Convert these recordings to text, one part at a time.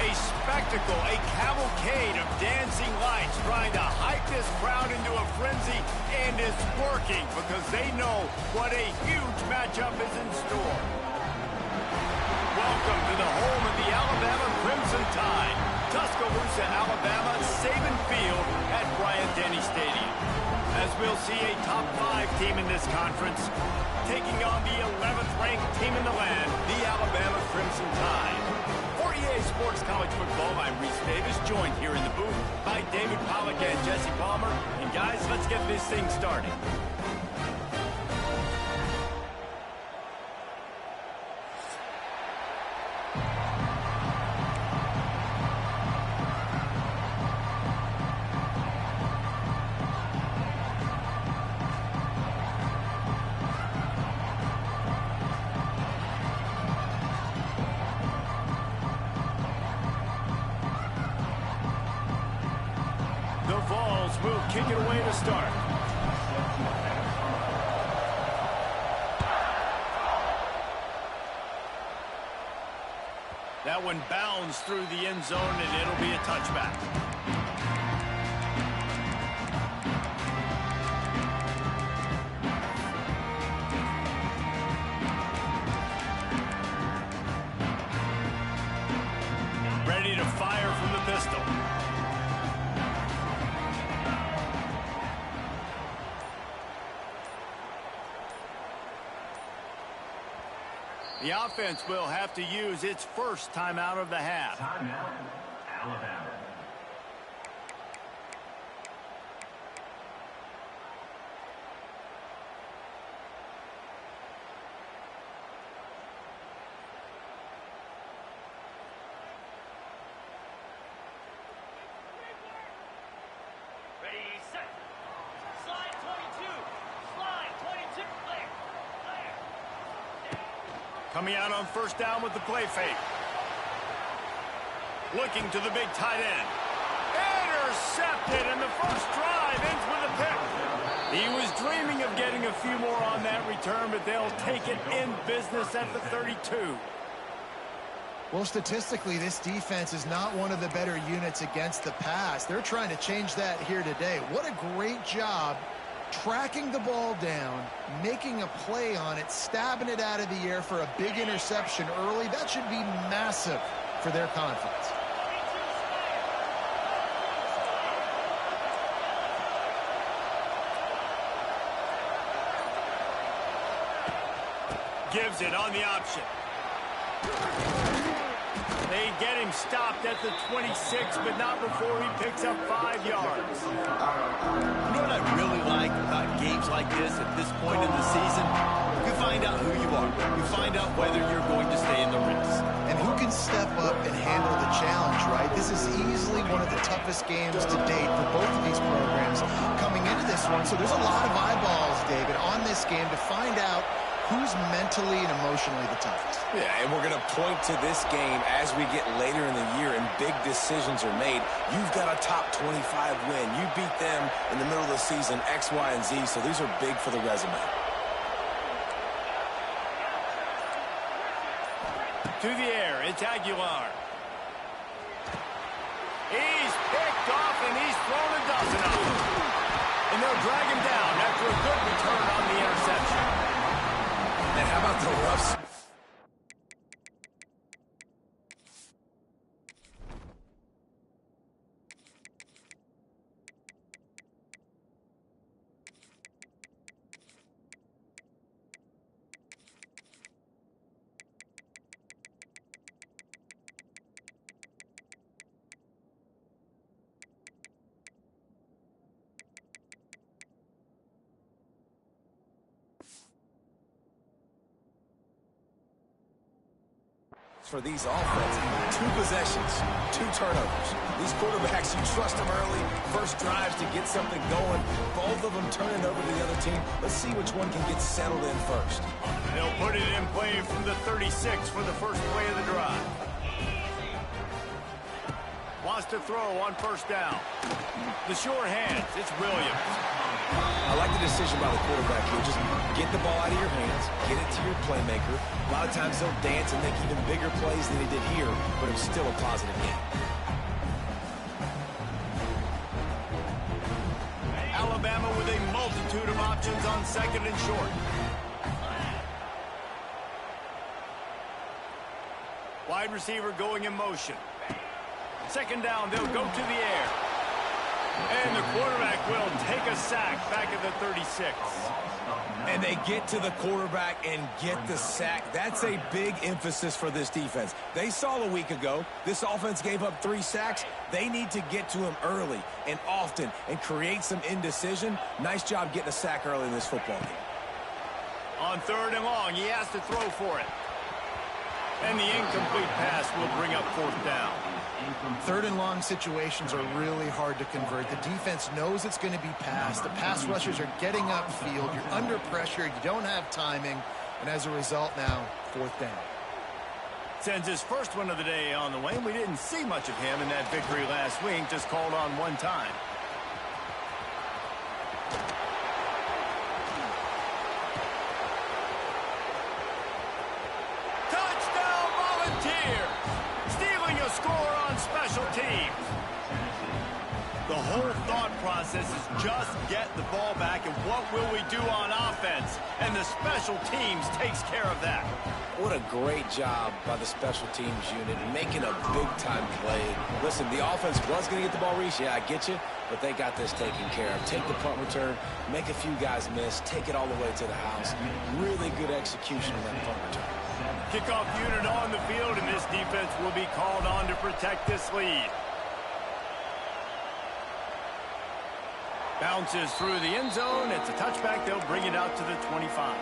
A spectacle, a cavalcade of dancing lights trying to hype this crowd into a frenzy, and it's working because they know what a huge matchup is in store. Welcome to the home of the Alabama Crimson Tide, Tuscaloosa, Alabama, Saban Field at Bryant-Denny Stadium. As we'll see a top 5 team in this conference taking on the 11th ranked team in the land, the Alabama Crimson Tide. For EA Sports College Football, I'm Reese Davis, joined here in the booth by David Pollack and Jesse Palmer. And guys, let's get this thing started. Will kick it away to start. That one bounds through the end zone, and it'll be a touchback. Ready to fire from the pistol. The offense will have to use its first timeout of the half. Timeout, Alabama. Ready, set. Slide 22. Slide 22. Clear. Coming out on first down with the play fake. Looking to the big tight end. Intercepted, and the first drive ends with a pick. He was dreaming of getting a few more on that return, but they'll take it in business at the 32. Well, statistically, this defense is not one of the better units against the pass. They're trying to change that here today. What a great job tracking the ball down, making a play on it, stabbing it out of the air for a big interception early. That should be massive for their confidence. Gives it on the option. They get him stopped at the 26, but not before he picks up 5 yards. You know what I really like about games like this at this point in the season? You find out who you are. You find out whether you're going to stay in the race. And who can step up and handle the challenge, right? This is easily one of the toughest games to date for both of these programs coming into this one. So there's a lot of eyeballs, David, on this game to find out who's mentally and emotionally the toughest. Yeah, and we're going to point to this game as we get later in the year and big decisions are made. You've got a top 25 win. You beat them in the middle of the season, X, Y, and Z, so these are big for the resume. To the air, it's Aguilar. He's picked off and he's thrown a dozen of them. And they'll drag him down after a good return on the interception. And how about the roughs? For these offenses, 2 possessions, 2 turnovers. These quarterbacks, you trust them early, first drives to get something going. Both of them turning over to the other team. Let's see which one can get settled in first. They'll put it in play from the 36 for the first play of the drive. Wants to throw on first down. The short hands, it's Williams. I like the decision by the quarterback here. Just get the ball out of your hands, get it to your playmaker. A lot of times they'll dance and make even bigger plays than he did here, but it was still a positive game. Alabama with a multitude of options on second and short. Wide receiver going in motion. Second down, they'll go to the air. And the quarterback will take a sack back at the 36. And they get to the quarterback and get the sack. That's a big emphasis for this defense. They saw a week ago, this offense gave up 3 sacks. They need to get to him early and often and create some indecision. Nice job getting a sack early in this football game. On third and long, he has to throw for it. And the incomplete pass will bring up fourth down. Third and long situations are really hard to convert. The defense knows it's going to be passed. The pass rushers are getting upfield. You're under pressure. You don't have timing. And as a result now, fourth down. Sends his first one of the day on the way. We didn't see much of him in that victory last week. Just called on one time. Touchdown Volunteer! Stealing a score on special teams. The whole thought process is just get the ball back and what will we do on offense? And the special teams takes care of that. What a great job by the special teams unit, making a big-time play. Listen, the offense was going to get the ball reached. Yeah, I get you, but they got this taken care of. Take the punt return, make a few guys miss, take it all the way to the house. Really good execution on that punt return. Kickoff unit on the field, and this defense will be called on to protect this lead. Bounces through the end zone. It's a touchback. They'll bring it out to the 25.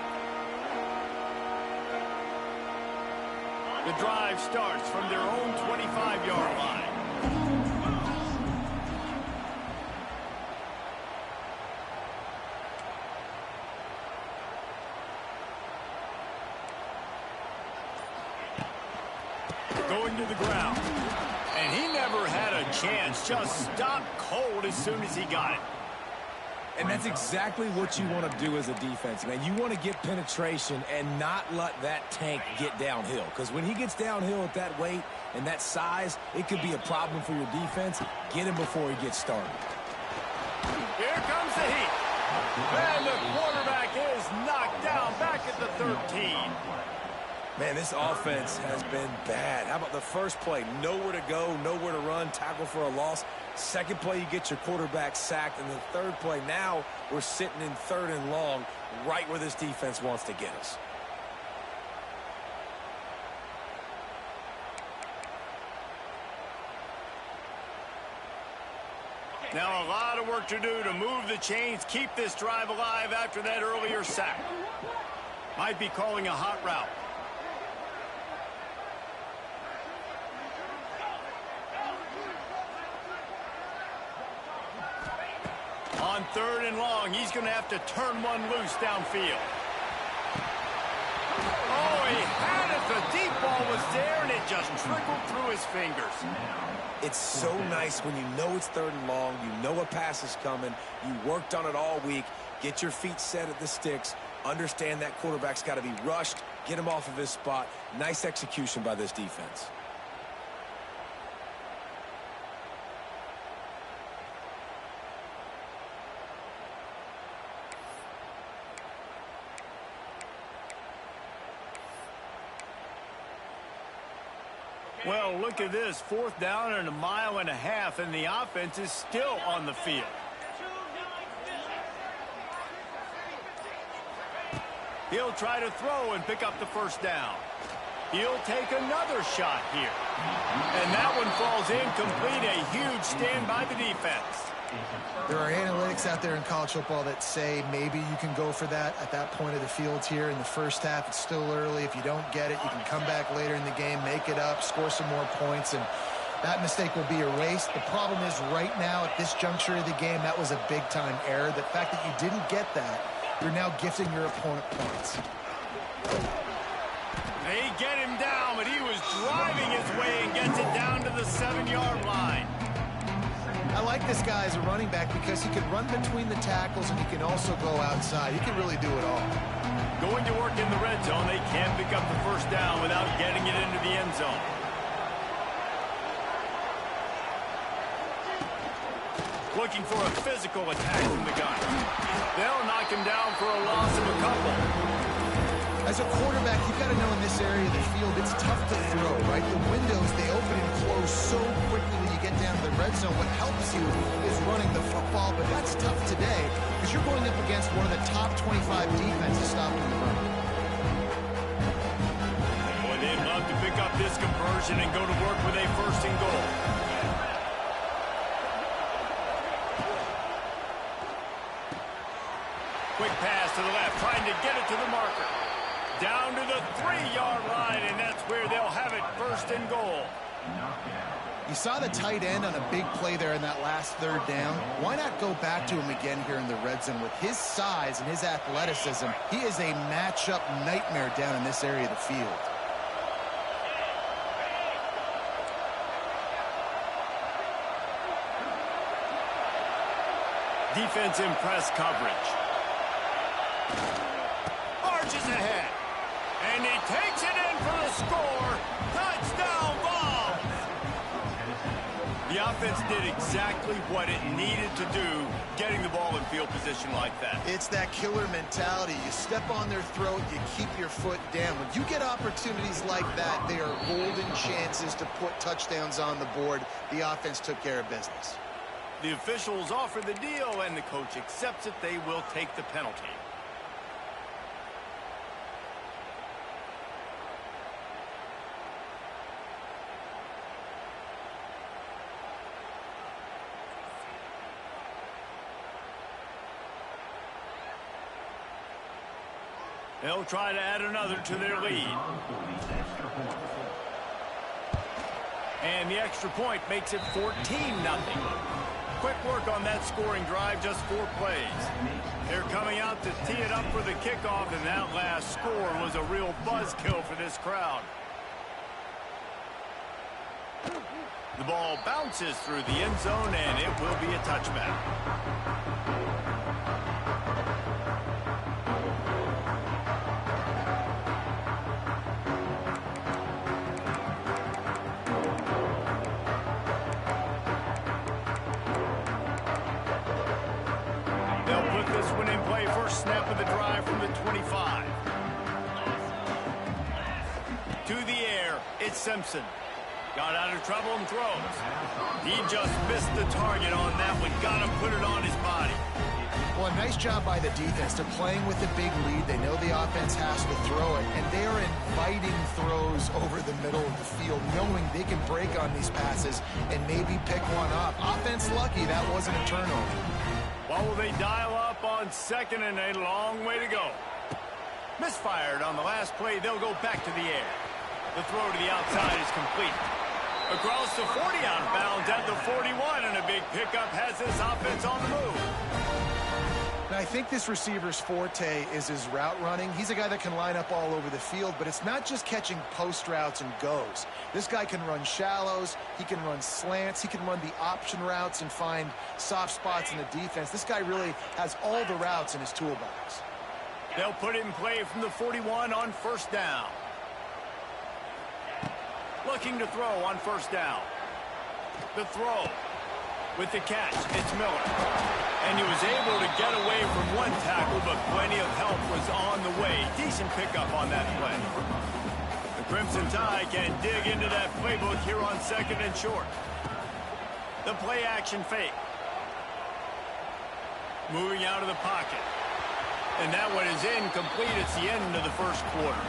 The drive starts from their own 25-yard line. Going to the ground. And he never had a chance. Just stopped cold as soon as he got it. And that's exactly what you want to do as a defense, man. You want to get penetration and not let that tank get downhill. Because when he gets downhill at that weight and that size, it could be a problem for your defense. Get him before he gets started. Here comes the heat. And the quarterback is knocked down back at the 13. Man, this offense has been bad. How about the first play? Nowhere to go, nowhere to run, tackle for a loss. Second play, you get your quarterback sacked. And the third play, now we're sitting in 3rd and long, right where this defense wants to get us. Now a lot of work to do to move the chains, keep this drive alive after that earlier sack. Might be calling a hot route. On 3rd and long, he's going to have to turn one loose downfield. Oh, he had it. The deep ball was there, and it just trickled through his fingers. It's so nice when you know it's 3rd and long, you know a pass is coming, you worked on it all week, get your feet set at the sticks, understand that quarterback's got to be rushed, get him off of his spot. Nice execution by this defense. Well, look at this. 4th down and 1.5 miles, and the offense is still on the field. He'll try to throw and pick up the 1st down. He'll take another shot here. And that one falls incomplete. A huge stand by the defense. There are analytics out there in college football that say maybe you can go for that at that point of the field here in the first half. It's still early. If you don't get it, you can come back later in the game, make it up, score some more points, and that mistake will be erased. The problem is right now at this juncture of the game, that was a big-time error. The fact that you didn't get that, you're now gifting your opponent points. They get him down, but he was driving his way and gets it down to the 7-yard line. I like this guy as a running back because he can run between the tackles and he can also go outside. He can really do it all. Going to work in the red zone, they can't pick up the 1st down without getting it into the end zone. Looking for a physical attack from the gun. They'll knock him down for a loss of a couple. As a quarterback, you've got to know in this area of the field, it's tough to throw, right? The windows, they open and close so quickly when you get down to the red zone. What helps you is running the football, but that's tough today because you're going up against one of the top 25 defenses stopping the run. Boy, they'd love to pick up this conversion and go to work with a 1st and goal. Quick pass to the left, trying to get it to the marker. Down to the 3-yard line, and that's where they'll have it 1st and goal. You saw the tight end on a big play there in that last 3rd down. Why not go back to him again here in the red zone? With his size and his athleticism, he is a matchup nightmare down in this area of the field. Defense in press coverage. Arches ahead. And he takes it in for the score. Touchdown ball. The offense did exactly what it needed to do, getting the ball in field position like that. It's that killer mentality. You step on their throat, you keep your foot down. When you get opportunities like that, they are golden chances to put touchdowns on the board. The offense took care of business. The officials offer the deal, and the coach accepts it. They will take the penalty. They'll try to add another to their lead. And the extra point makes it 14-0. Quick work on that scoring drive, just 4 plays. They're coming out to tee it up for the kickoff, and that last score was a real buzzkill for this crowd. The ball bounces through the end zone, and it will be a touchback. They'll put this one in play. First snap of the drive from the 25. To the air, it's Simpson. Got out of trouble and throws. He just missed the target on that one. Got to put it on his body. Well, a nice job by the defense. They're playing with a big lead. They know the offense has to throw it, and they are inviting throws over the middle of the field, knowing they can break on these passes and maybe pick one up. Offense lucky that wasn't a turnover. While will they dial up on second and a long way to go? Misfired on the last play. They'll go back to the air. The throw to the outside is complete. Across the 40 out of bounds at the 41, and a big pickup has this offense on the move. Now, I think this receiver's forte is his route running. He's a guy that can line up all over the field, but it's not just catching post routes and goes. This guy can run shallows, he can run slants, he can run the option routes and find soft spots in the defense. This guy really has all the routes in his toolbox. They'll put it in play from the 41 on first down. Looking to throw on first down. The throw with the catch. It's Miller. And he was able to get away from one tackle, but plenty of help was on the way. Decent pickup on that play. The Crimson Tide can dig into that playbook here on second and short. The play action fake. Moving out of the pocket. And that one is incomplete. It's the end of the first quarter.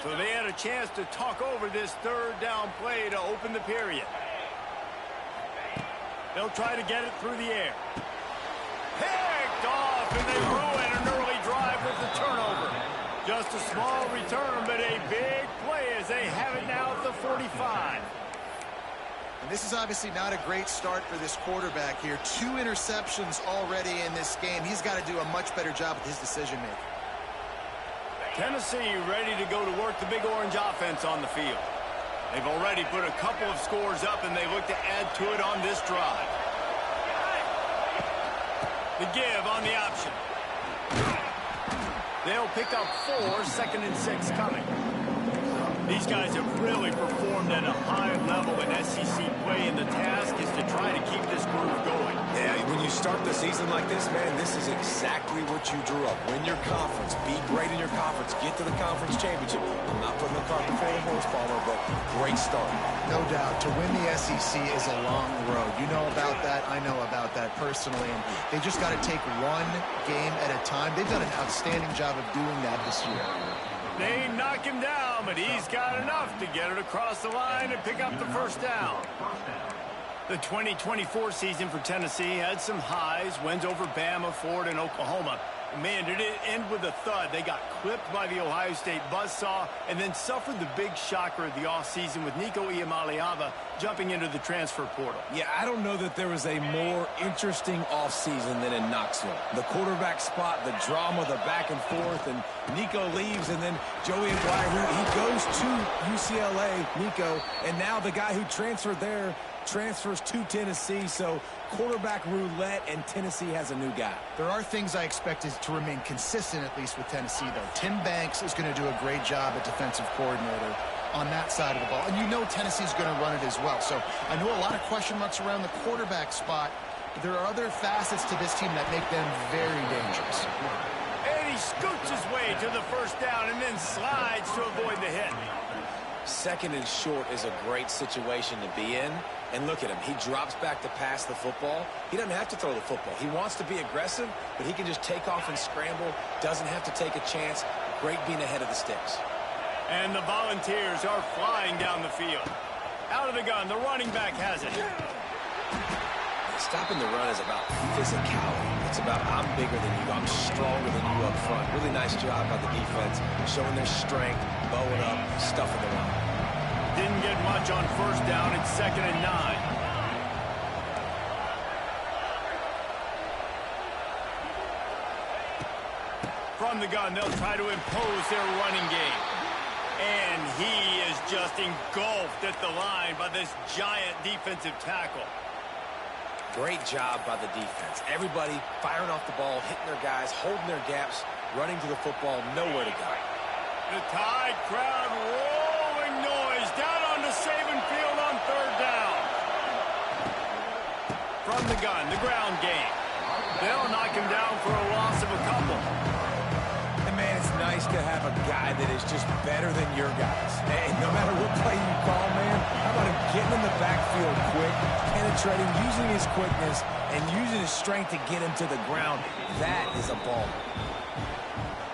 So they had a chance to talk over this third down play to open the period. They'll try to get it through the air. Picked off, and they ruin an early drive with the turnover. Just a small return, but a big play as they have it now at the 45. And this is obviously not a great start for this quarterback here. 2 interceptions already in this game. He's got to do a much better job with his decision-making. Tennessee ready to go to work the Big Orange offense on the field. They've already put a couple of scores up, and they look to add to it on this drive. The give on the option. They'll pick up 4, second and 6 coming. These guys have really performed at a high level in SEC play, and the task is to try to keep this groove going. Yeah, when you start the season like this, man, this is exactly what you drew up. Win your conference, be great in your conference, get to the conference championship. I'm not putting the cart before the horse, Palmer, but great start. No doubt. To win the SEC is a long road. You know about that. I know about that personally. And they just got to take one game at a time. They've done an outstanding job of doing that this year. They knock him down, but he's got enough to get it across the line and pick up the first down. The 2024 season for Tennessee had some highs, wins over Bama, Florida, and Oklahoma. Man, did it end with a thud. They got clipped by the Ohio State buzzsaw and then suffered the big shocker of the offseason with Nico Iamaleava jumping into the transfer portal. Yeah, I don't know that there was a more interesting offseason than in Knoxville. The quarterback spot, the drama, the back and forth, and Nico leaves, and then Joey Aguirre, he goes to UCLA, Nico, and now the guy who transferred there transfers to Tennessee, so quarterback roulette, and Tennessee has a new guy. There are things I expected to remain consistent, at least with Tennessee, though. Tim Banks is going to do a great job at defensive coordinator on that side of the ball. And you know Tennessee's going to run it as well. So I know a lot of question marks around the quarterback spot, but there are other facets to this team that make them very dangerous. And he scoots his way to the first down and then slides to avoid the hit. Second and short is a great situation to be in. And look at him. He drops back to pass the football. He doesn't have to throw the football. He wants to be aggressive, but he can just take off and scramble. Doesn't have to take a chance. Great being ahead of the sticks. And the Volunteers are flying down the field. Out of the gun, the running back has it. Stopping the run is about physicality. It's about I'm bigger than you. I'm stronger than you up front. Really nice job by the defense, showing their strength, bowing up, stuffing the run. Didn't get much on first down. It's 2nd and 9. From the gun, they'll try to impose their running game. And he is just engulfed at the line by this giant defensive tackle. Great job by the defense. Everybody firing off the ball, hitting their guys, holding their gaps, running to the football, nowhere to go. The Tide crowd rolling noise down onto Saban Field on third down. From the gun, the ground game. They'll knock him down for a loss of a couple. And, man, it's nice to have a guy that is just better than your guys. And no matter what play you call, man, how about him getting in the backfield quick, penetrating, using his quickness, and using his strength to get him to the ground. That is a ball.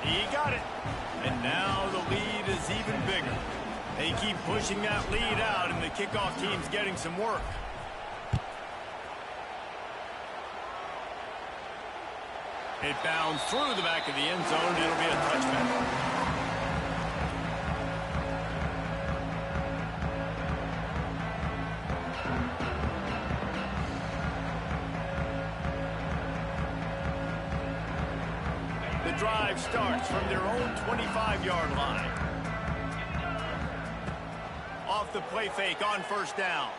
He got it. And now the lead is even bigger. They keep pushing that lead out, and the kickoff team's getting some work. It bounds through the back of the end zone. It'll be a touchback. The drive starts from their own 25-yard line. Off the play fake on first down.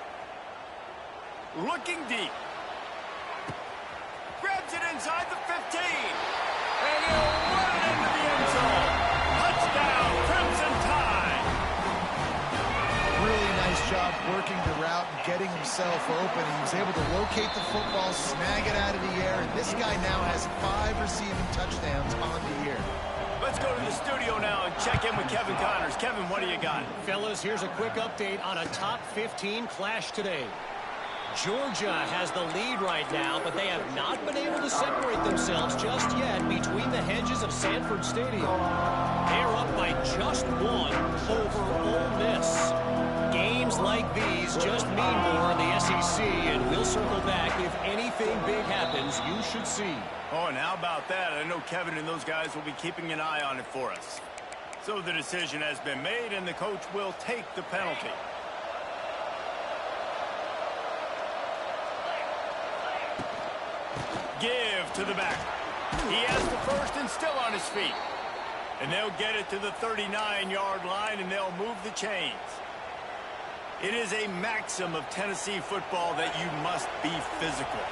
Looking deep. Grabs it inside the 15. And he'll run it into the end zone. Touchdown, Crimson Tide. Really nice job working the route and getting himself open. He was able to locate the football, snag it out of the air, and this guy now has 5 receiving touchdowns on the year. Let's go to the studio now and check in with Kevin Connors. Kevin, what do you got? Fellas, here's a quick update on a top 15 clash today. Georgia has the lead right now, but they have not been able to separate themselves just yet between the hedges of Sanford Stadium. They're up by just 1 over Ole Miss. Games like these just mean more in the SEC, and we'll circle back. If anything big happens, you should see. Oh, and how about that? I know Kevin and those guys will be keeping an eye on it for us. So the decision has been made, and the coach will take the penalty. Give to the back. He has the first and still on his feet. And they'll get it to the 39-yard line, and they'll move the chains. It is a maxim of Tennessee football that you must be physical.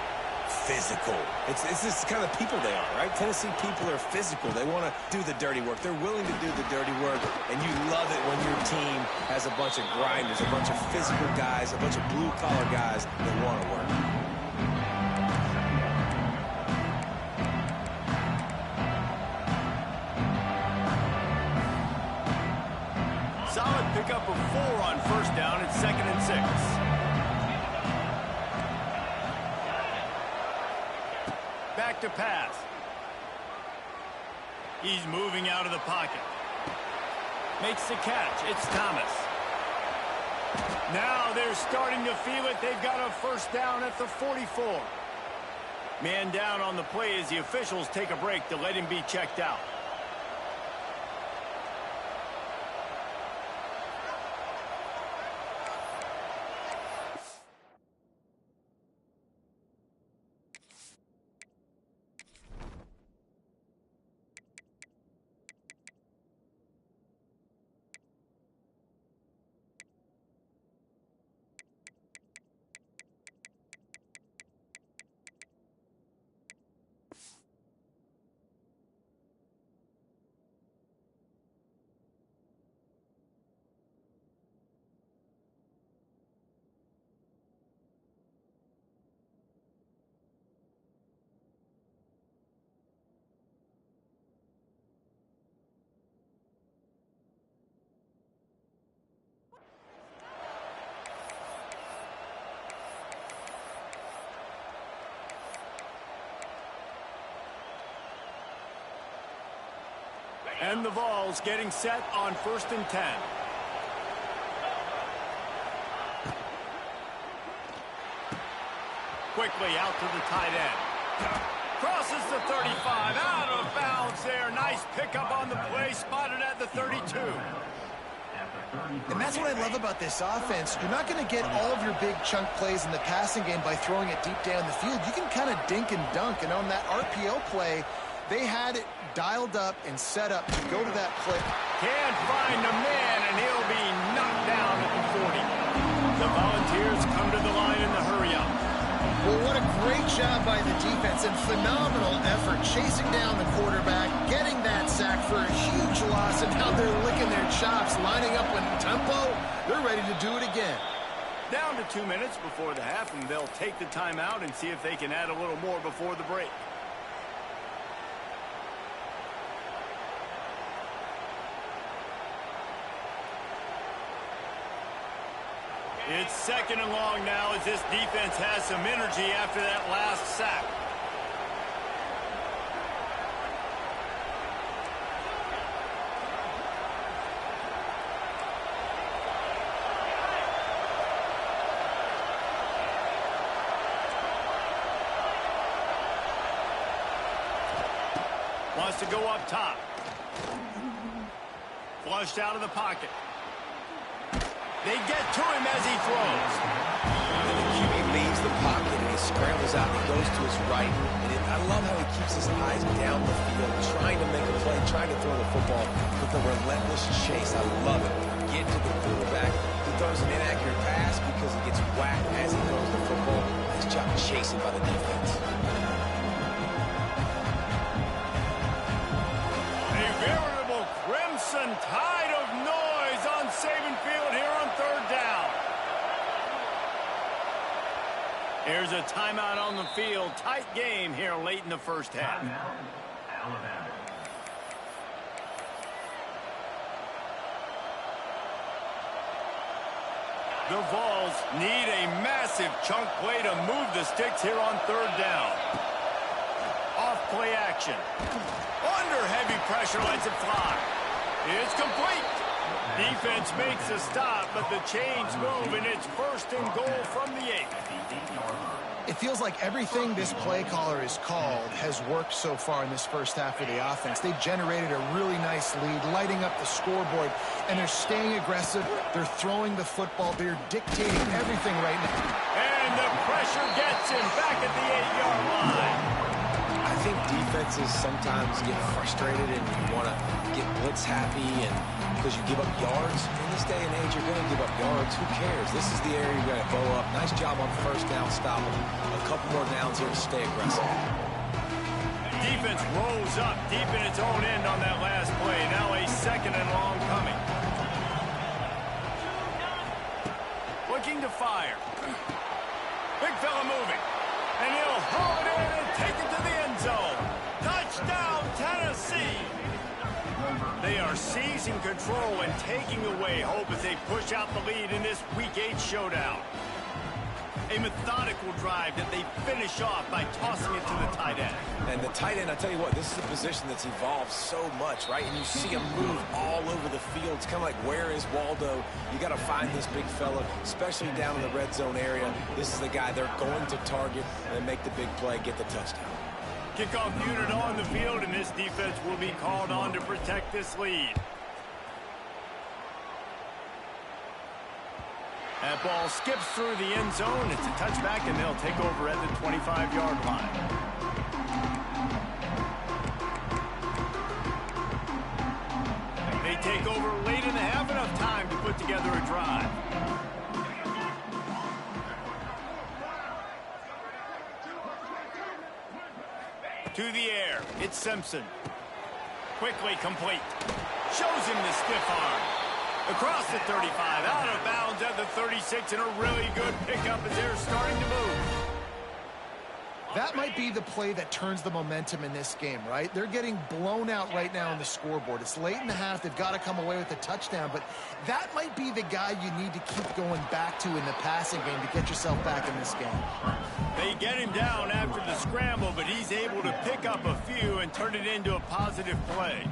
Physical. It's this kind of people they are, right? Tennessee people are physical. They want to do the dirty work. They're willing to do the dirty work, and you love it when your team has a bunch of grinders, a bunch of physical guys, a bunch of blue-collar guys that want to work. Solid pickup of 4 on first down at 2nd and 6. Back to pass. He's moving out of the pocket. Makes the catch. It's Thomas. Now they're starting to feel it. They've got a first down at the 44. Man down on the play as the officials take a break to let him be checked out. And the Vols getting set on 1st and 10. Quickly out to the tight end. Crosses the 35, out of bounds there. Nice pickup on the play, spotted at the 32. And that's what I love about this offense. You're not going to get all of your big chunk plays in the passing game by throwing it deep down the field. You can kind of dink and dunk, and on that RPO play, they had it dialed up and set up to go to that play. Can't find a man, and he'll be knocked down at the 40. The Volunteers come to the line in the hurry up. Well, what a great job by the defense and phenomenal effort chasing down the quarterback, getting that sack for a huge loss, and now they're licking their chops, lining up in tempo. They're ready to do it again. Down to 2 minutes before the half, and they'll take the timeout and see if they can add a little more before the break. It's second and long now as this defense has some energy after that last sack. Wants to go up top. Flushed out of the pocket. They get to him as he throws. And the QB leaves the pocket and he scrambles out and goes to his right. And I love how he keeps his eyes down the field, trying to make a play, trying to throw the football with a relentless chase. I love it. Get to the quarterback. He throws an inaccurate pass because he gets whacked as he throws the football. Nice job chasing by the defense. A veritable crimson tide of noise on Saban Field here on third down. Here's a timeout on the field. Tight game here late in the first half. Alabama. The Vols need a massive chunk play to move the sticks here on third down. Off play action. Under heavy pressure, lets it fly. It's complete. Defense makes a stop, but the chains move, and it's first and goal from the 8. It feels like everything this play caller has called has worked so far in this first half of the offense. They've generated a really nice lead, lighting up the scoreboard, and they're staying aggressive. They're throwing the football. They're dictating everything right now. And the pressure gets him back at the 8-yard line. I think defenses sometimes get frustrated and you want to get blitz happy and because you give up yards. In this day and age, you're going to give up yards. Who cares? This is the area you're going to bow up. Nice job on first down, stop them. A couple more downs here to stay aggressive. Defense rolls up deep in its own end on that last play. Now a second and long coming. Looking to fire. Big fella moving. And he'll haul it in and take it to the end zone. Touchdown, Tennessee! They are seizing control and taking away hope as they push out the lead in this Week 8 showdown. A methodical drive that they finish off by tossing it to the tight end. And the tight end, I tell you what, this is a position that's evolved so much, right? And you see him move all over the field. It's kind of like, where is Waldo? You got to find this big fella, especially down in the red zone area. This is the guy they're going to target and make the big play, get the touchdown. Kickoff unit on the field, and this defense will be called on to protect this lead. That ball skips through the end zone. It's a touchback, and they'll take over at the 25-yard line. They take over late in the half, enough time to put together a drive. To the air, it's Simpson. Quickly complete. Shows him the stiff arm. Across the 35, out of bounds at the 36, and a really good pickup as they're starting to move. That might be the play that turns the momentum in this game, right? They're getting blown out right now on the scoreboard. It's late in the half. They've got to come away with a touchdown, but that might be the guy you need to keep going back to in the passing game to get yourself back in this game. They get him down after the scramble, but he's able to pick up a few and turn it into a positive play.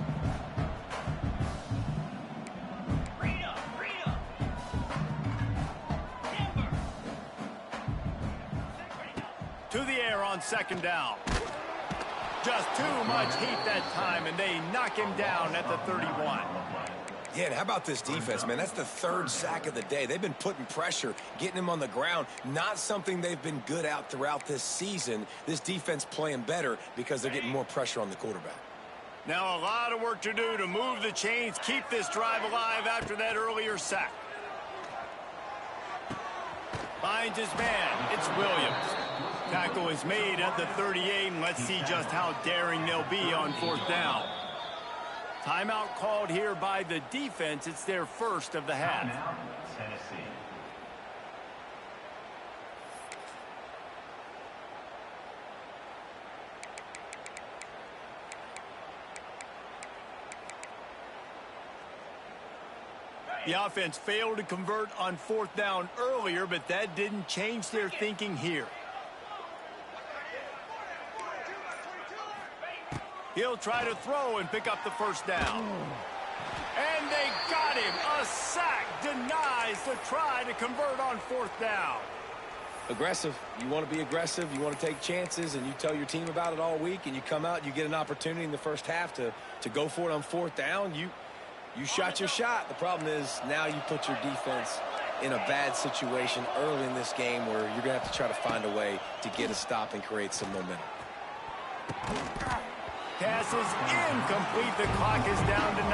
To the air on second down. Just too much heat that time, and they knock him down at the 31. Yeah, and how about this defense, man? That's the third sack of the day. They've been putting pressure, getting him on the ground. Not something they've been good at throughout this season. This defense playing better because they're getting more pressure on the quarterback. Now a lot of work to do to move the chains, keep this drive alive after that earlier sack. Finds his man. It's Williams. Tackle is made at the 38, and let's see just how daring they'll be on 4th down. Timeout called here by the defense. It's their first of the half. Timeout, Tennessee. The offense failed to convert on 4th down earlier, but that didn't change their thinking here. He'll try to throw and pick up the first down. And they got him. A sack denies the try to convert on 4th down. Aggressive. You want to be aggressive. You want to take chances, and you tell your team about it all week, and you come out, you get an opportunity in the first half to go for it on 4th down. You shot your shot. The problem is now you put your defense in a bad situation early in this game where you're going to have to try to find a way to get a stop and create some momentum. Pass is incomplete. The clock is down to 9.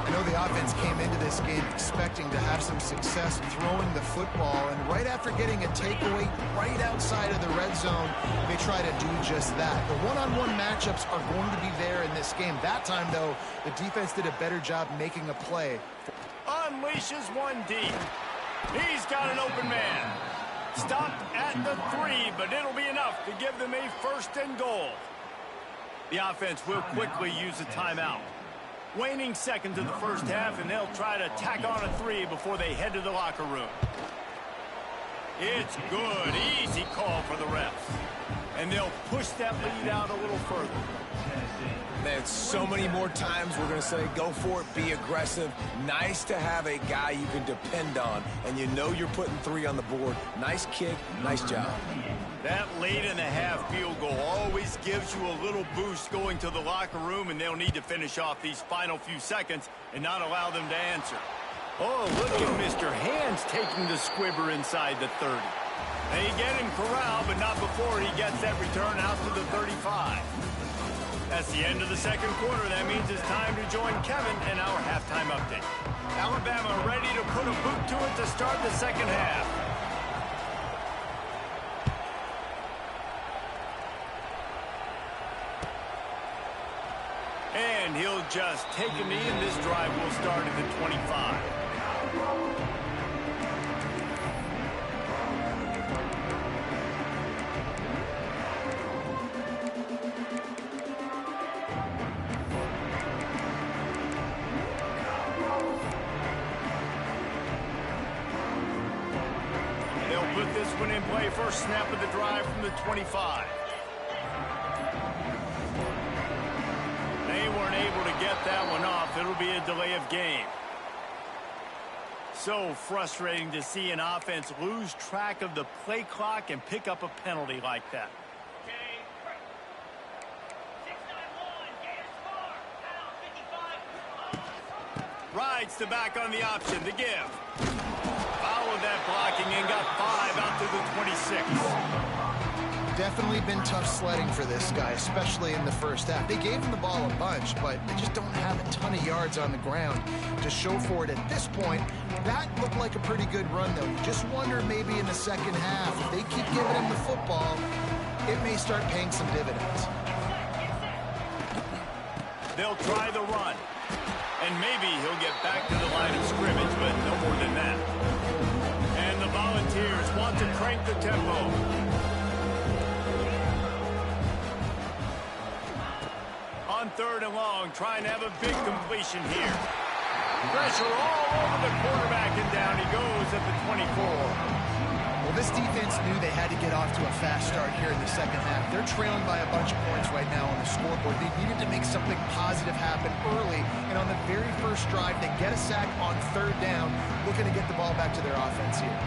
I know the offense came into this game expecting to have some success throwing the football, and right after getting a takeaway right outside of the red zone, they try to do just that. The one-on-one matchups are going to be there in this game. That time, though, the defense did a better job making a play. Unleashes one deep. He's got an open man. Stopped at the 3, but it'll be enough to give them a 1st and goal. The offense will quickly use a timeout. Waning seconds of the first half, and they'll try to tack on a 3 before they head to the locker room. It's good. Easy call for the refs. And they'll push that lead out a little further. Man, so many more times we're going to say go for it, be aggressive. Nice to have a guy you can depend on, and you know you're putting 3 on the board. Nice kick, nice job. That late-in-the-half field goal always gives you a little boost going to the locker room, and they'll need to finish off these final few seconds and not allow them to answer. Oh, look at Mr. Hands taking the squibber inside the 30. They get him corralled, but not before he gets that return out to the 35. That's the end of the second quarter. That means it's time to join Kevin in our halftime update. Alabama ready to put a boot to it to start the second half. And he'll just take a knee, and this drive will start at the 25. Put this one in play. First snap of the drive from the 25. They weren't able to get that one off. It'll be a delay of game. So frustrating to see an offense lose track of the play clock and pick up a penalty like that. Okay, 6-9-1, Gators far, now 55. Rides the back on the option to give. Followed that blocking and got 5 out to the 26. Definitely been tough sledding for this guy, especially in the first half. They gave him the ball a bunch, but they just don't have a ton of yards on the ground to show for it at this point. That looked like a pretty good run, though. You just wonder maybe in the second half, if they keep giving him the football, it may start paying some dividends. They'll try the run. And maybe he'll get back to the line of scrimmage, but no more than that. And the Volunteers want to crank the tempo. On 3rd and long, trying to have a big completion here. Pressure all over the quarterback, and down he goes at the 24. Well, this defense knew they had to get off to a fast start here in the second half. They're trailing by a bunch of points right now on the scoreboard. They needed to make something positive happen early, and on the very first drive, they get a sack on 3rd down, looking to get the ball back to their offense here.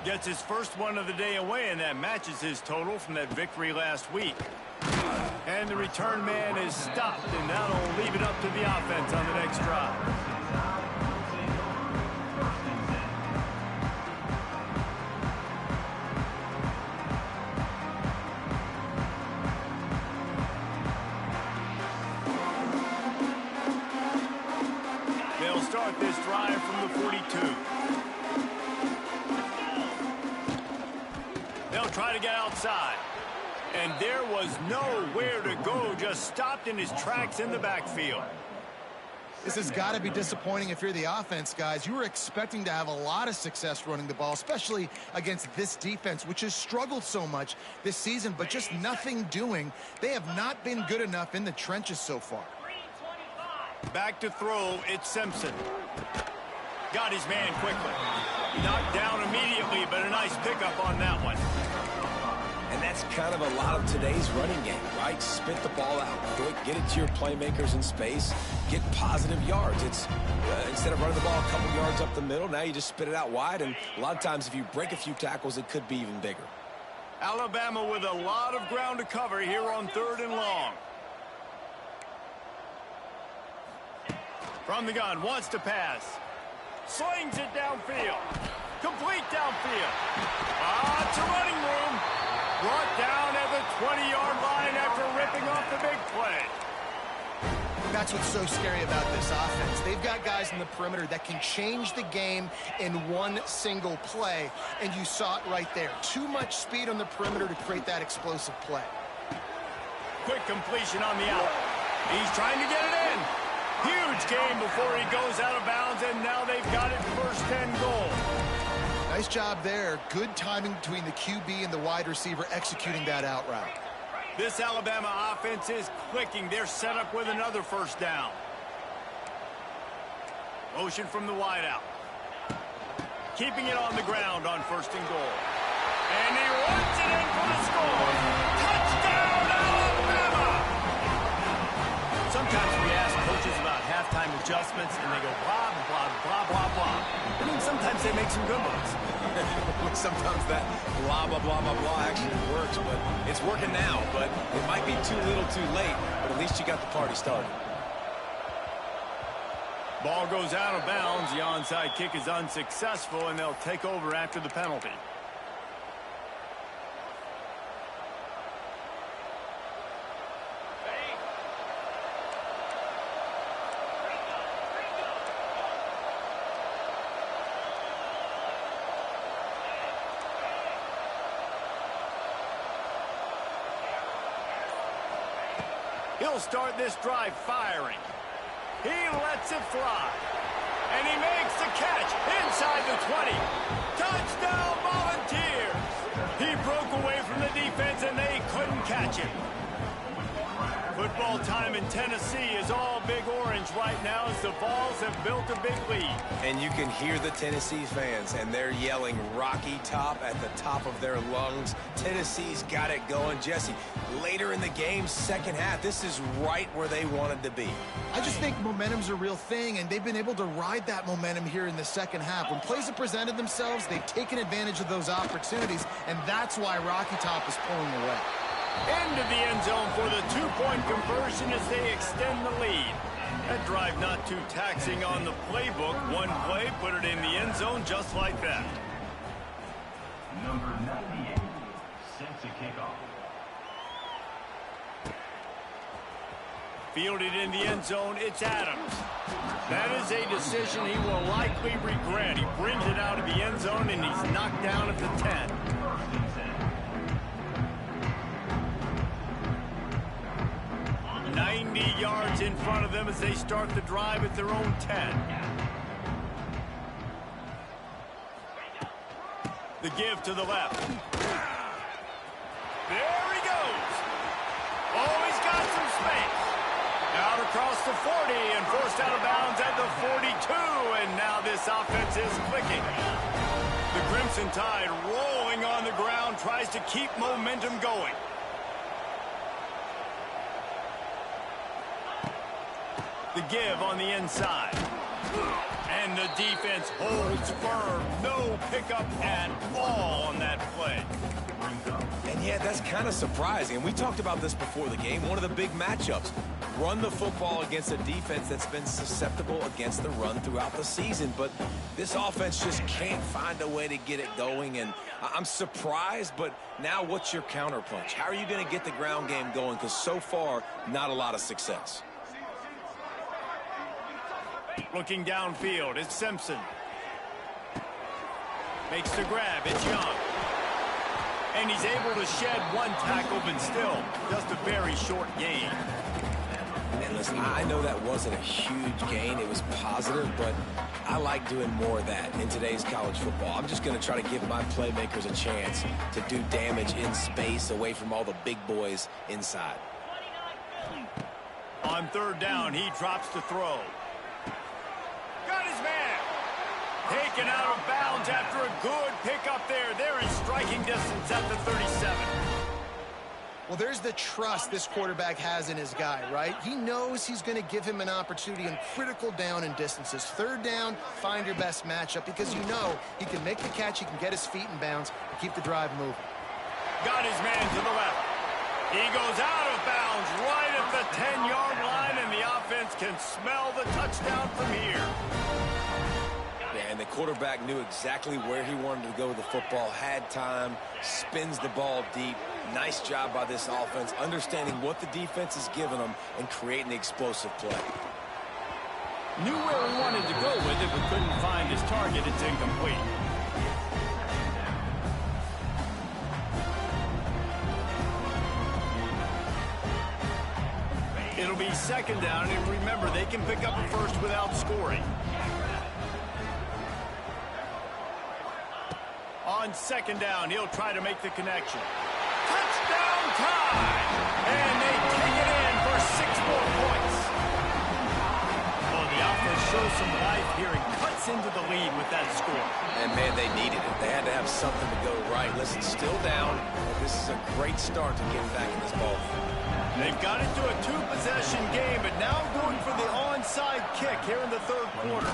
Gets his first one of the day away, and that matches his total from that victory last week. And the return man is stopped, and that'll leave it up to the offense on the next drive. They'll start this drive from the 42. They'll try to get outside. And there was nowhere to go, just stopped in his tracks in the backfield. This has got to be disappointing if you're the offense, guys. You were expecting to have a lot of success running the ball, especially against this defense, which has struggled so much this season, but just nothing doing. They have not been good enough in the trenches so far. Back to throw, it's Simpson. Got his man quickly. Knocked down immediately, but a nice pickup on that one. And that's kind of a lot of today's running game, right? Spit the ball out quick, get it to your playmakers in space, get positive yards. It's instead of running the ball a couple yards up the middle, now you just spit it out wide, and a lot of times if you break a few tackles, it could be even bigger. Alabama with a lot of ground to cover here on 3rd and long. From the gun, wants to pass. Slings it downfield. Complete downfield. It's a running room. Brought down at the 20-yard line after ripping off the big play. That's what's so scary about this offense. They've got guys in the perimeter that can change the game in one single play, and you saw it right there. Too much speed on the perimeter to create that explosive play. Quick completion on the out. He's trying to get it in. Huge game before he goes out of bounds, and now they've got it 1st and goal. Nice job there. Good timing between the QB and the wide receiver executing that out route. This Alabama offense is clicking. They're set up with another 1st down. Motion from the wide out. Keeping it on the ground on 1st and goal. And he runs it in for the score. Touchdown, Alabama! Sometimes we ask coaches about halftime adjustments, and they go blah, blah, blah, blah, blah. I mean, sometimes they make some good ones. Sometimes that blah, blah, blah, blah, blah actually works, but it's working now. But it might be too little too late, but at least you got the party started. Ball goes out of bounds. The onside kick is unsuccessful, and they'll take over after the penalty. He'll start this drive firing. He lets it fly. And he makes the catch inside the 20. Touchdown, Volunteers! He broke away from the defense, and they couldn't catch him. Football time in Tennessee is all Big Orange right now as the Vols have built a big lead. And you can hear the Tennessee fans, and they're yelling Rocky Top at the top of their lungs. Tennessee's got it going. Jesse, later in the game, 2nd half, this is right where they wanted to be. I just think momentum's a real thing, and they've been able to ride that momentum here in the 2nd half. When plays have presented themselves, they've taken advantage of those opportunities, and that's why Rocky Top is pulling away. Into the end zone for the 2-point conversion as they extend the lead. That drive not too taxing on the playbook. One play, put it in the end zone just like that. Number 98, set to kick off. Fielded in the end zone, it's Adams. That is a decision he will likely regret. He brings it out of the end zone, and he's knocked down at the 10. 90 yards in front of them as they start the drive at their own 10. The give to the left. There he goes. Oh, he's got some space. Out across the 40 and forced out of bounds at the 42. And now this offense is clicking. The Crimson Tide rolling on the ground, tries to keep momentum going. The give on the inside. And the defense holds firm. No pickup at all on that play. And yeah, that's kind of surprising. And we talked about this before the game. One of the big matchups. Run the football against a defense that's been susceptible against the run throughout the season. But this offense just can't find a way to get it going. And I'm surprised, but now what's your counterpunch? How are you going to get the ground game going? Because so far, not a lot of success. Looking downfield, it's Simpson. Makes the grab, it's Young. And he's able to shed one tackle, but still just a very short gain. And listen, I know that wasn't a huge gain. It was positive, but I like doing more of that in today's college football. I'm just going to try to give my playmakers a chance to do damage in space away from all the big boys inside. On third down, he drops to throw. Got his man. Taken out of bounds after a good pickup there. They're in striking distance at the 37. Well, there's the trust this quarterback has in his guy, right? He knows he's going to give him an opportunity in critical down and distances. Third down, find your best matchup because you know he can make the catch, he can get his feet in bounds, and keep the drive moving. Got his man to the left. He goes out of bounds right at the 10-yard line, and the offense can smell the touchdown from here. And the quarterback knew exactly where he wanted to go with the football, had time, spins the ball deep. Nice job by this offense, understanding what the defense is giving them and creating the explosive play. Knew where he wanted to go with it, but couldn't find his target. It's incomplete. It'll be second down, and remember, they can pick up a first without scoring. On second down, he'll try to make the connection. Touchdown time! And they take it in for 6 more points. Well, the offense shows some life here and cuts into the lead with that score. And, man, they needed it. They had to have something to go right. Listen, still down. This is a great start to getting back in this ball. They've got into a 2-possession game, but now going for the onside kick here in the third quarter.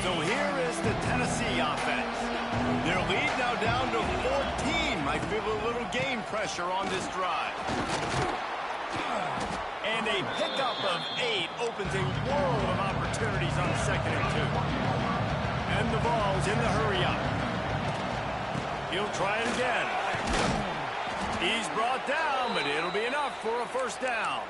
So here is the Tennessee offense. Their lead now down to 14. Might feel a little game pressure on this drive. And a pickup of 8 opens a world of opportunities on 2nd and 2. And the ball's in the hurry up. He'll try it again. He's brought down, but it'll be enough for a first down.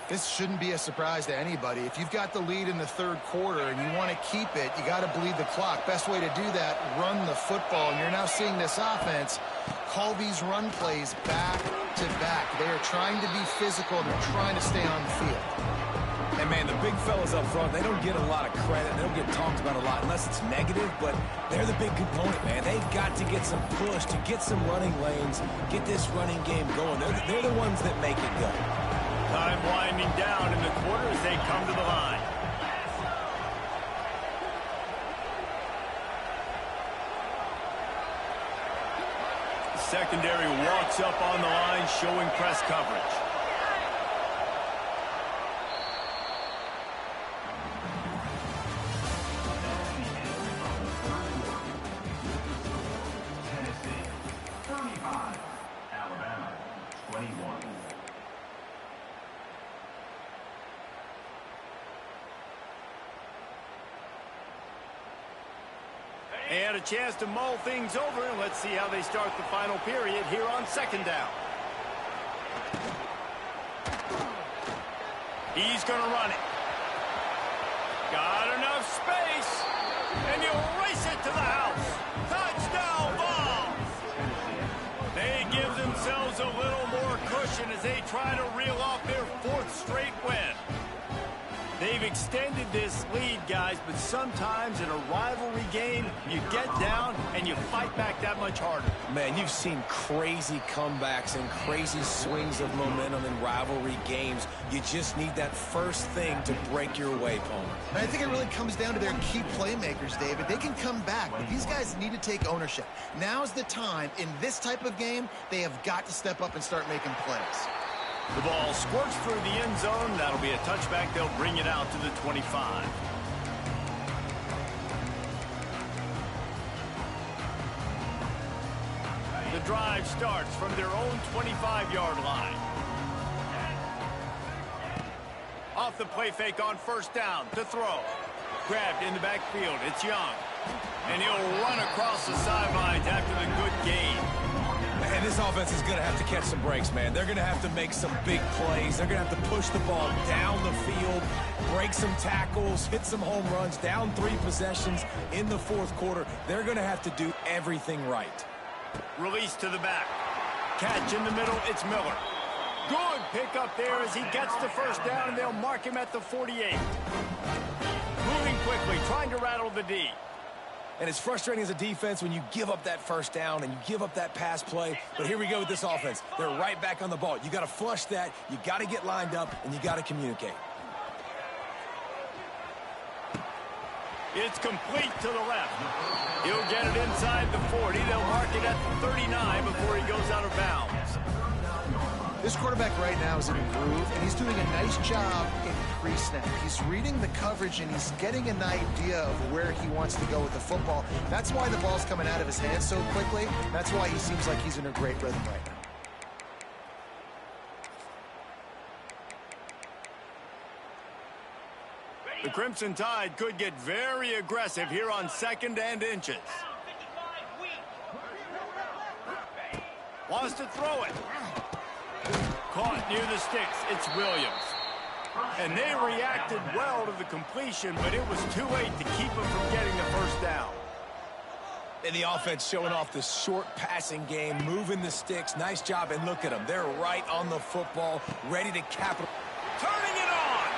This shouldn't be a surprise to anybody. If you've got the lead in the third quarter and you want to keep it, you got to bleed the clock. Best way to do that, run the football. And you're now seeing this offense call these run plays back to back. They are trying to be physical, and they're trying to stay on the field. And, man, the big fellas up front, they don't get a lot of credit. They don't get talked about a lot unless it's negative, but they're the big component, man. They've got to get some push, to get some running lanes, get this running game going. They're the ones that make it go. Time winding down in the quarter as they come to the line. Secondary walks up on the line, showing press coverage. Tennessee, 35. Alabama, 21. They had a chance to mull things over, and let's see how they start the final period here on second down. He's going to run it. Got enough space, and he'll race it to the house. Touchdown ball! They give themselves a little more cushion as they try to reel off their 4th straight win. They've extended this lead, guys, but sometimes in a rivalry game, you get down and you fight back that much harder. Man, you've seen crazy comebacks and crazy swings of momentum in rivalry games. You just need that first thing to break your way, Palmer. And I think it really comes down to their key playmakers, David. They can come back, but these guys need to take ownership. Now's the time. In this type of game, they have got to step up and start making plays. The ball squirts through the end zone. That'll be a touchback. They'll bring it out to the 25. The drive starts from their own 25-yard line. Off the play fake on first down to throw. Grabbed in the backfield. It's Young. And he'll run across the sidelines after the good gain. This offense is going to have to catch some breaks, man. They're going to have to make some big plays. They're going to have to push the ball down the field, break some tackles, hit some home runs, down 3 possessions in the fourth quarter. They're going to have to do everything right. Release to the back. Catch in the middle, it's Miller. Good pickup there as he gets the first down, and they'll mark him at the 48. Moving quickly, trying to rattle the D. And it's frustrating as a defense when you give up that first down and you give up that pass play. But here we go with this offense. They're right back on the ball. You got to flush that. You got to get lined up, and you got to communicate. It's complete to the left. He'll get it inside the 40. They'll mark it at the 39 before he goes out of bounds. This quarterback right now is in a groove, and he's doing a nice job in pre-snap. He's reading the coverage, and he's getting an idea of where he wants to go with the football. That's why the ball's coming out of his hands so quickly. That's why he seems like he's in a great rhythm right now. The Crimson Tide could get very aggressive here on 2nd and inches. Wants to throw it. Caught near the sticks. It's Williams. And they reacted well to the completion, but it was too late to keep them from getting the first down. And the offense showing off the short passing game, moving the sticks. Nice job, and look at them. They're right on the football, ready to capitalize. Turning it on.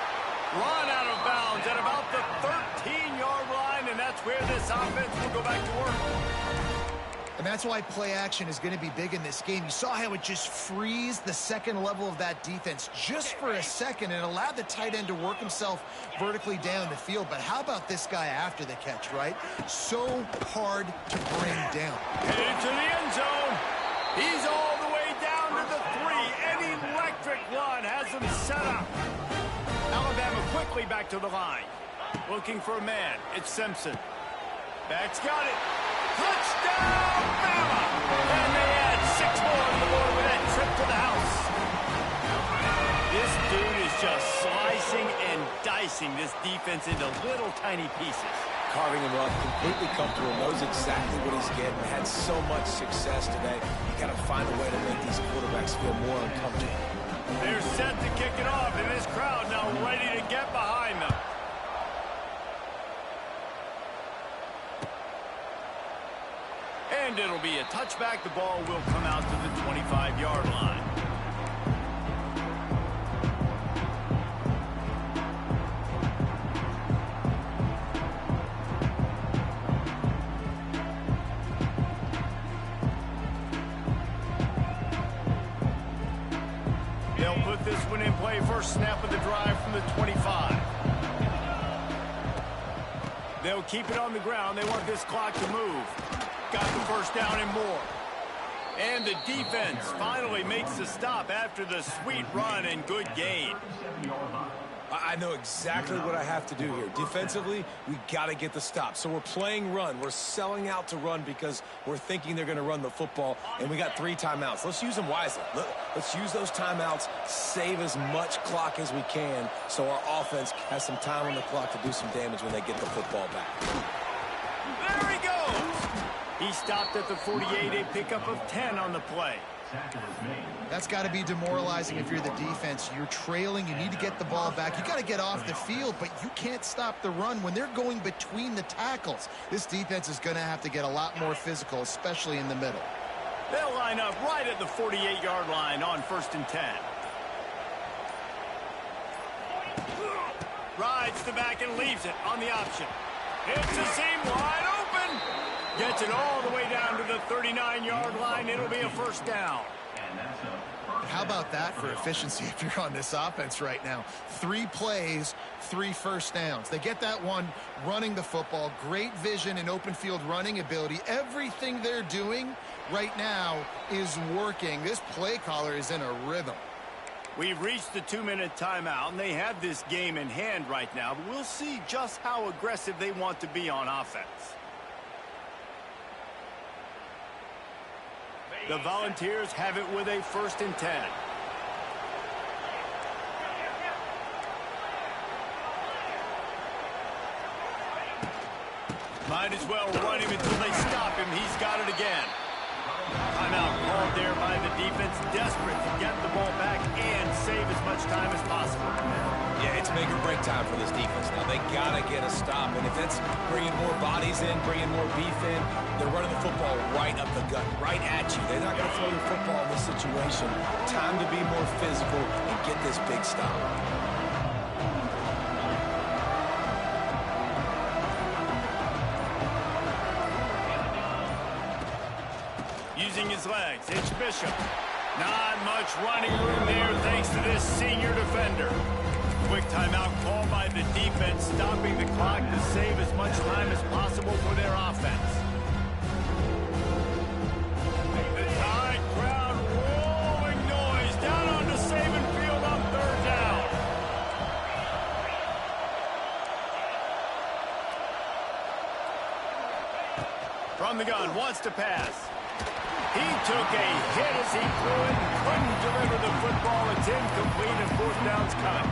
Run out of bounds at about the 13-yard line, and that's where this offense will go back to work. And that's why play action is going to be big in this game. You saw how it just freezed the second level of that defense just for a second and allowed the tight end to work himself vertically down the field. But how about this guy after the catch, right? So hard to bring down. Headed to the end zone. He's all the way down to the 3. An electric run has him set up. Alabama quickly back to the line. Looking for a man. It's Simpson. Back's got it. Touchdown, Bama! And they add 6 more on the board with that trip to the house. This dude is just slicing and dicing this defense into little tiny pieces. Carving him up, completely comfortable, knows exactly what he's getting, had so much success today. You got to find a way to make these quarterbacks feel more uncomfortable. They're set to kick it off, and this crowd now ready to get behind them. And it'll be a touchback. The ball will come out to the 25-yard line. They'll put this one in play. First snap of the drive from the 25. They'll keep it on the ground. They want this clock to move. Got the first down and more. And the defense finally makes the stop after the sweet run and good gain. I know exactly what I have to do here. Defensively, we got to get the stop. So we're playing run. We're selling out to run because we're thinking they're going to run the football, and we got 3 timeouts. Let's use them wisely. Let's use those timeouts, save as much clock as we can so our offense has some time on the clock to do some damage when they get the football back. There he goes. He stopped at the 48, a pickup of 10 on the play. That's got to be demoralizing if you're the defense. You're trailing. You need to get the ball back. You got to get off the field, but you can't stop the run when they're going between the tackles. This defense is going to have to get a lot more physical, especially in the middle. They'll line up right at the 48-yard line on 1st and 10. Rides the back and leaves it on the option. It's a seam wide open. Gets it all the way down to the 39-yard line. It'll be a first down. How about that for efficiency if you're on this offense right now? 3 plays, 3 first downs. They get that one running the football. Great vision and open field running ability. Everything they're doing right now is working. This play caller is in a rhythm. We've reached the 2-minute timeout, and they have this game in hand right now. But we'll see just how aggressive they want to be on offense. The Volunteers have it with a 1st and 10. Might as well run him until they stop him. He's got it again. Timeout called there by by the defense, desperate to get the ball back and save as much time as possible. Yeah, it's make or break time for this defense. Now, they got to get a stop, and if that's bringing more bodies in, bringing more beef in, they're running the football right up the gut, right at you. They're not going to throw the football in this situation. Time to be more physical and get this big stop. Using his legs, it's Bishop. Not much running room there thanks to this senior defender. Quick timeout call by the defense, stopping the clock to save as much time as possible for their offense. The Tide crowd rolling noise down onto Saban Field on 3rd down. From the gun, wants to pass. He took a hit as he threw it and couldn't deliver the football. It's incomplete and 4th down's coming.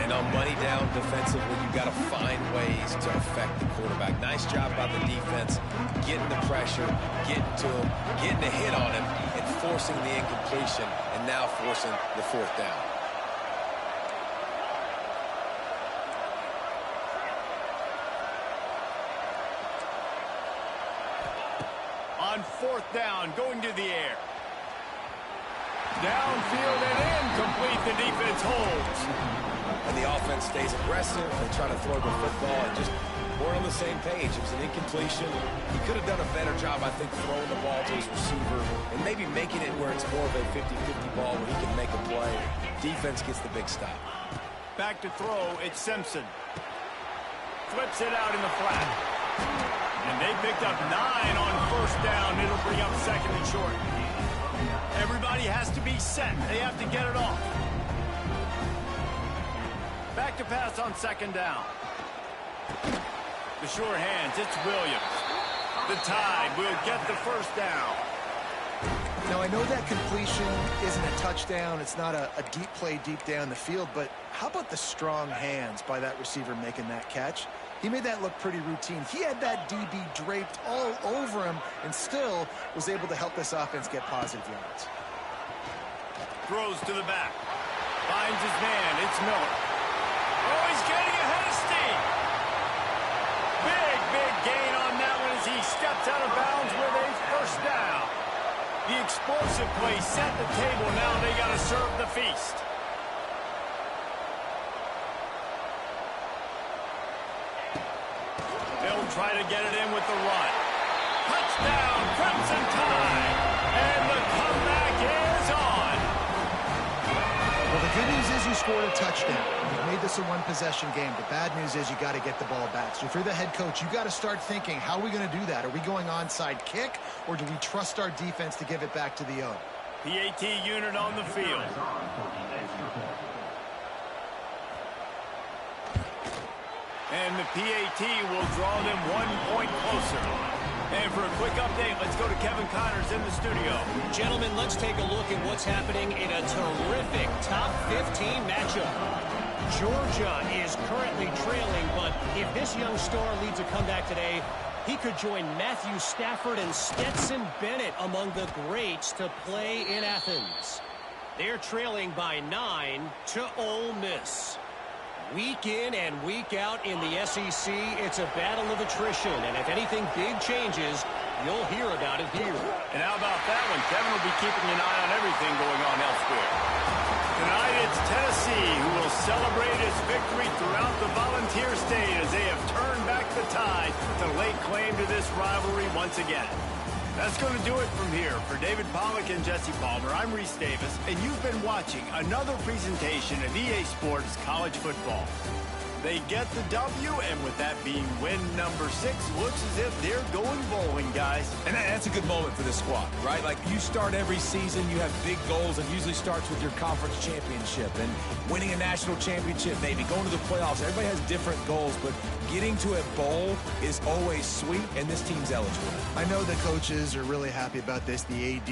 And on money down defensively, you've got to find ways to affect the quarterback. Nice job by the defense, getting the pressure, getting to him, getting a hit on him, and forcing the incompletion, and now forcing the 4th down. On 4th down, going to the air. Downfield and incomplete. The defense holds. And the offense stays aggressive. They try to throw the football and just we're on the same page. It was an incompletion. He could have done a better job, I think, throwing the ball to his receiver and maybe making it where it's more of a 50-50 ball where he can make a play. Defense gets the big stop. Back to throw, it's Simpson. Flips it out in the flat. And they picked up 9 on 1st down. It'll bring up 2nd and short. Everybody has to be set. They have to get it off. Back to pass on 2nd down. The sure hands, it's Williams. The Tide will get the 1st down. Now, I know that completion isn't a touchdown. It's not a deep play deep down the field, but how about the strong hands by that receiver making that catch? He made that look pretty routine. He had that DB draped all over him and still was able to help this offense get positive yards. Throws to the back. Finds his man. It's Miller. Oh, he's getting ahead of steam. Big gain on that one as he steps out of bounds with a 1st down. The explosive play set the table. Now they got to serve the feast. They'll try to get it in with the run. Touchdown, Crimson Tide. And the comeback is on. Well, the good news is you scored a touchdown. You've made this a one-possession game. The bad news is you got to get the ball back. So if you're the head coach, you got to start thinking, how are we going to do that? Are we going onside kick, or do we trust our defense to give it back to the O? PAT unit on the field. And the PAT will draw them 1 point closer. And for a quick update, let's go to Kevin Connors in the studio. Gentlemen, let's take a look at what's happening in a terrific top 15 matchup. Georgia is currently trailing, but if this young star leads a comeback today, he could join Matthew Stafford and Stetson Bennett among the greats to play in Athens. They're trailing by 9 to Ole Miss. Week in and week out in the SEC, it's a battle of attrition, and if anything big changes, you'll hear about it here. And how about that one? Kevin will be keeping an eye on everything going on elsewhere. Tonight it's Tennessee who will celebrate its victory throughout the Volunteer State as they have turned back the tide to lay claim to this rivalry once again. That's going to do it from here. For David Pollack and Jesse Palmer, I'm Reese Davis, and you've been watching another presentation of EA Sports College Football. They get the W, and with that being win number 6, looks as if they're going bowling, guys. And that's a good moment for this squad, right? Like, you start every season, you have big goals, and usually starts with your conference championship and winning a national championship, maybe going to the playoffs. Everybody has different goals, but getting to a bowl is always sweet, and this team's eligible. I know the coaches are really happy about this, the AD.